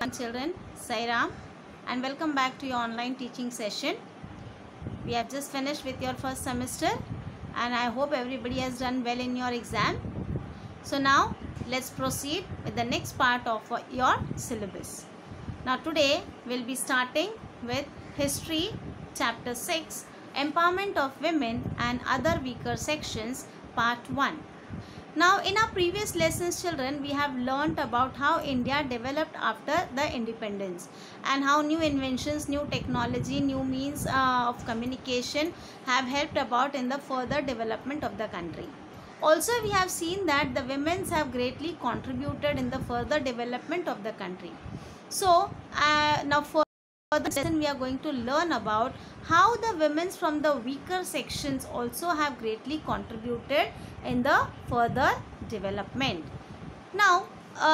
Children, Sairam, and welcome back to your online teaching session. We have just finished with your first semester and I hope everybody has done well in your exam. So now let's proceed with the next part of your syllabus. Now today we'll be starting with History Chapter 6, Empowerment of Women and Other Weaker Sections, Part 1. Now in our previous lessons, children, we have learnt about how India developed after the independence and how new inventions, new technology, new means of communication have helped about in the further development of the country. Also we have seen that the women have greatly contributed in the further development of the country. So now for this lesson we are going to learn about how the women from the weaker sections also have greatly contributed in the further development. Now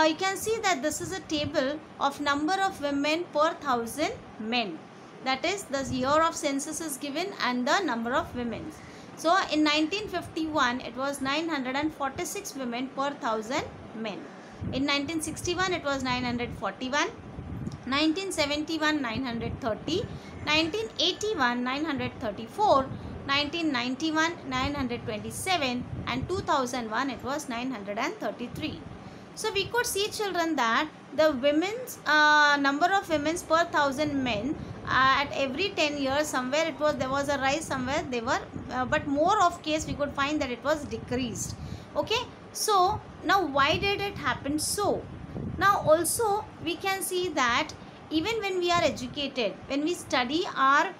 you can see that this is a table of number of women per 1000 men. That is, the year of census is given and the number of women. So in 1951 it was 946 women per 1000 men. In 1961 it was 941. 1971 930, 1981 934, 1991 927 and 2001 it was 933. So we could see, children, that the women's number of women per 1000 men at every 10 years somewhere there was a rise, somewhere they were but more of case we could find that it was decreased. Okay, so now why did it happen so? Now also we can see that even when we are educated, when we study our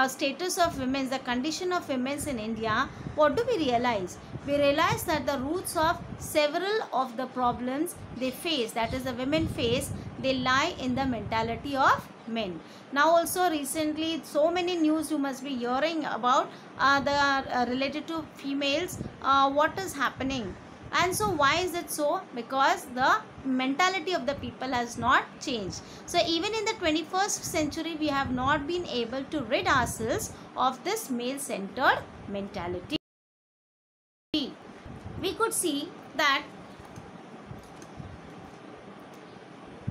status of women, the condition of women in India, what do we realize? We realize that the roots of several of the problems they face, that is the women face, they lie in the mentality of men. Now also recently so many news you must be hearing about related to females, what is happening. And so why is it so? Because the mentality of the people has not changed. So even in the 21st century we have not been able to rid ourselves of this male-centered mentality. We could see that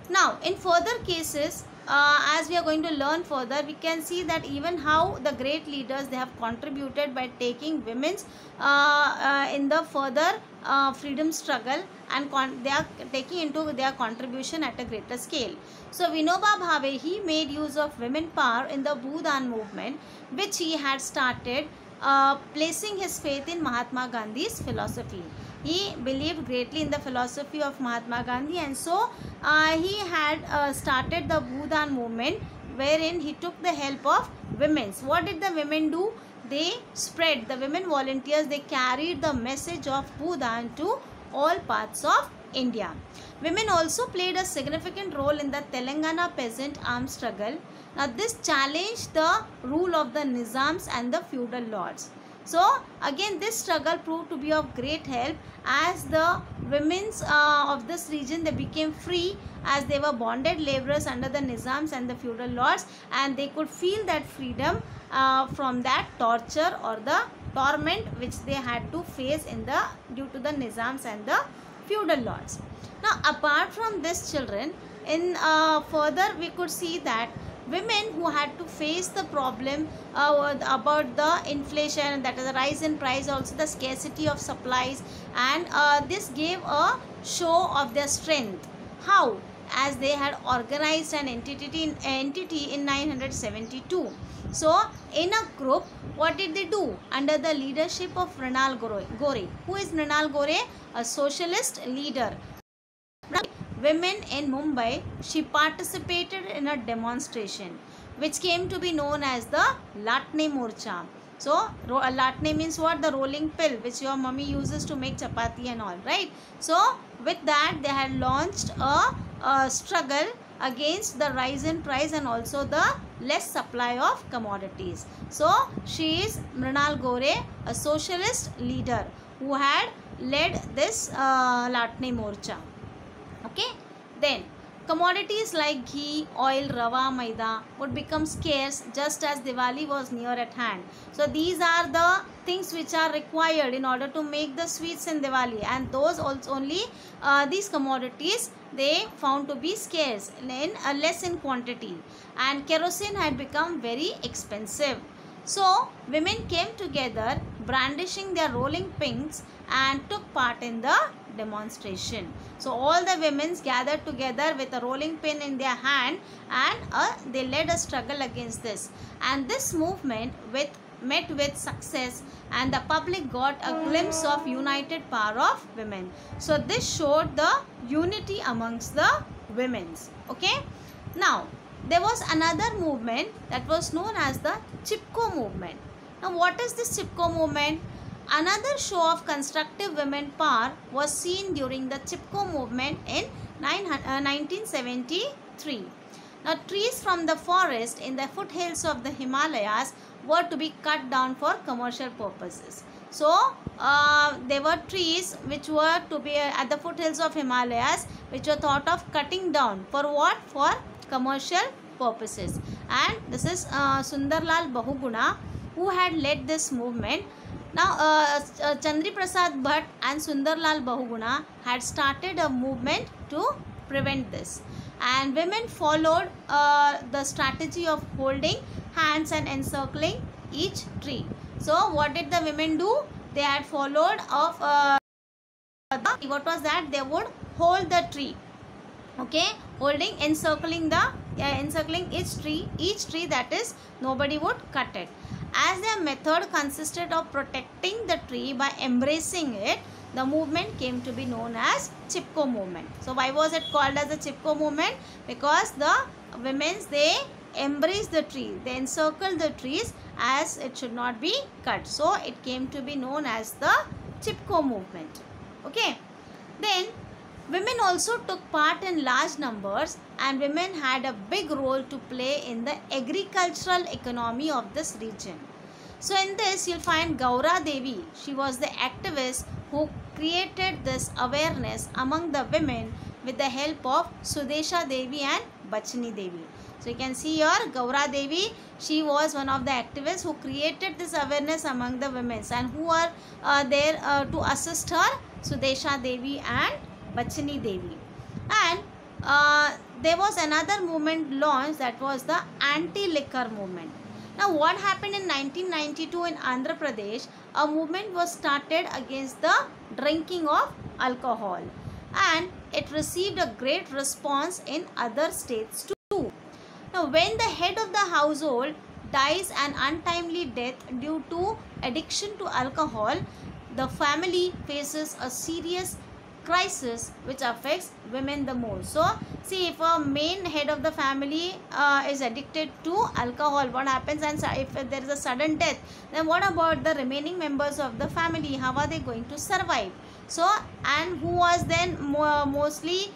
now in further cases, as we are going to learn further, we can see that even how the great leaders they have contributed by taking women's in the further freedom struggle, and they are taking into their contribution at a greater scale. So Vinoba Bhave, he made use of women power in the Bhudan movement, which he had started, placing his faith in Mahatma Gandhi's philosophy. He believed greatly in the philosophy of Mahatma Gandhi, and so he had started the Bhudan movement, wherein he took the help of women. What did the women do? They spread, the women volunteers, they carried the message of Bhudan to all parts of India. Women also played a significant role in the Telangana peasant armed struggle. Now this challenged the rule of the Nizams and the feudal lords. So again this struggle proved to be of great help, as the women's of this region, they became free, as they were bonded laborers under the Nizams and the feudal lords, and they could feel that freedom from that torture or the torment which they had to face due to the Nizams and the feudal lords. Now apart from this, children, in further we could see that women who had to face the problem about the inflation, that is the rise in price, also the scarcity of supplies, and this gave a show of their strength. How? As they had organized an entity in 972. So in a group, what did they do? Under the leadership of Mrinal Gore. Who is Mrinal Gore? A socialist leader. Women in Mumbai, she participated in a demonstration which came to be known as the Latne Morcha. So Latne means what? The rolling pill which your mummy uses to make chapati and all, right? So with that they had launched a struggle against the rise in price and also the less supply of commodities. So she is Mrinal Gore, a socialist leader who had led this Latne Morcha. Okay, then Commodities like ghee, oil, rava, maida would become scarce just as Diwali was near at hand. So these are the things which are required in order to make the sweets in Diwali, and those also only these commodities they found to be scarce in less in quantity, and kerosene had become very expensive. So women came together brandishing their rolling pins and took part in the demonstration. So all the women gathered together with a rolling pin in their hand, and they led a struggle against this. And this movement met with success, and the public got a glimpse of united power of women. So this showed the unity amongst the women. Okay. Now there was another movement that was known as the Chipko movement. Now what is this Chipko movement? Another show of constructive women power was seen during the Chipko movement in 1973. Now trees from the forest in the foothills of the Himalayas were to be cut down for commercial purposes. So there were trees which were to be at the foothills of Himalayas, which were thought of cutting down for what? For commercial purposes. And this is Sundarlal Bahuguna who had led this movement. Now Chandri Prasad Bhatt and Sundarlal Bahuguna had started a movement to prevent this, and women followed the strategy of holding hands and encircling each tree. So what did the women do? They had followed of what was that? They would hold the tree, okay, holding, encircling each tree, that is nobody would cut it. As their method consisted of protecting the tree by embracing it, the movement came to be known as Chipko movement. So why was it called as the Chipko movement? Because the women, they embraced the tree, they encircled the trees as it should not be cut. So it came to be known as the Chipko movement. Okay. Then women also took part in large numbers, and women had a big role to play in the agricultural economy of this region. So in this you'll find Gaura Devi. She was the activist who created this awareness among the women with the help of Sudesha Devi and Bachani Devi. So you can see here Gaura Devi, she was one of the activists who created this awareness among the women, and who are there to assist her? Sudesha Devi and Bachani Devi. And there was another movement launched, that was the anti-liquor movement. Now what happened in 1992 in Andhra Pradesh? A movement was started against the drinking of alcohol, and it received a great response in other states too. Now when the head of the household dies an untimely death due to addiction to alcohol, the family faces a serious crisis which affects women the most. So see, if a main head of the family is addicted to alcohol, what happens? And if there is a sudden death, then what about the remaining members of the family? How are they going to survive? So, and who was then mostly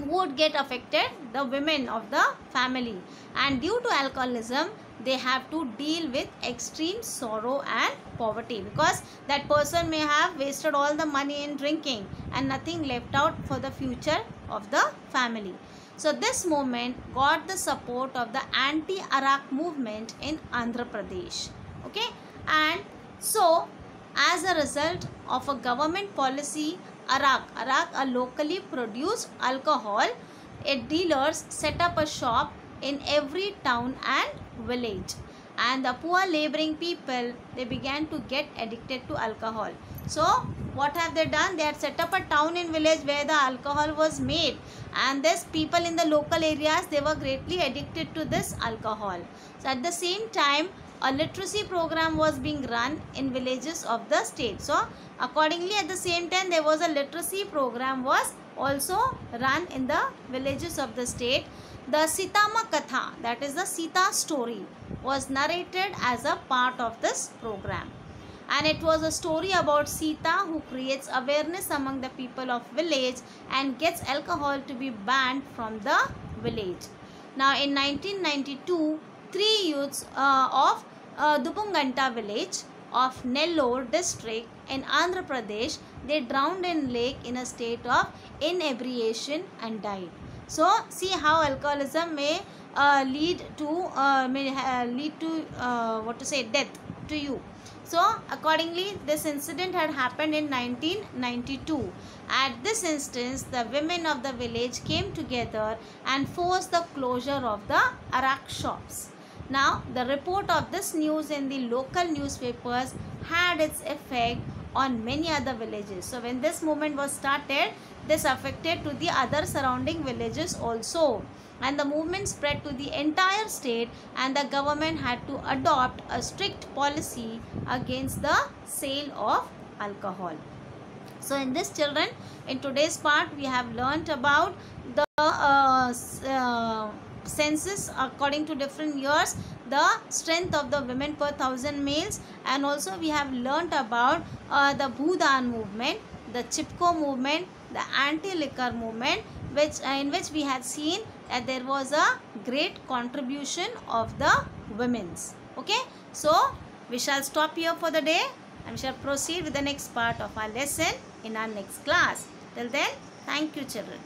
would get affected? The women of the family. And due to alcoholism, they have to deal with extreme sorrow and poverty, because that person may have wasted all the money in drinking and nothing left out for the future of the family. So this movement got the support of the anti-Arak movement in Andhra Pradesh. Okay, and so as a result of a government policy, Arak, a locally produced alcohol, dealers set up a shop in every town and village, and the poor laboring people, they began to get addicted to alcohol. So what have they done? They had set up a town and village where the alcohol was made, and these people in the local areas, they were greatly addicted to this alcohol. So at the same time, a literacy program was being run in villages of the state. So accordingly, at the same time, there was a literacy program was also run in the villages of the state. The Sitama Katha, that is the Sita story, was narrated as a part of this program. And it was a story about Sita, who creates awareness among the people of village and gets alcohol to be banned from the village. Now in 1992, 3 youths of Dupunganta village of Nellore district in Andhra Pradesh, they drowned in lake in a state of inebriation and died. So see how alcoholism may lead to what to say, death to you. So accordingly, this incident had happened in 1992. At this instance, the women of the village came together and forced the closure of the arak shops. Now, the report of this news in the local newspapers had its effect on many other villages. So when this movement was started, this affected to the other surrounding villages also, and the movement spread to the entire state, and the government had to adopt a strict policy against the sale of alcohol. So in this, children, in today's part we have learnt about the census according to different years, the strength of the women per 1,000 males, and also we have learnt about the Bhudan movement, the Chipko movement, the anti-liquor movement, in which we had seen that there was a great contribution of the women's. Okay, so we shall stop here for the day and we shall proceed with the next part of our lesson in our next class. Till then, thank you, children.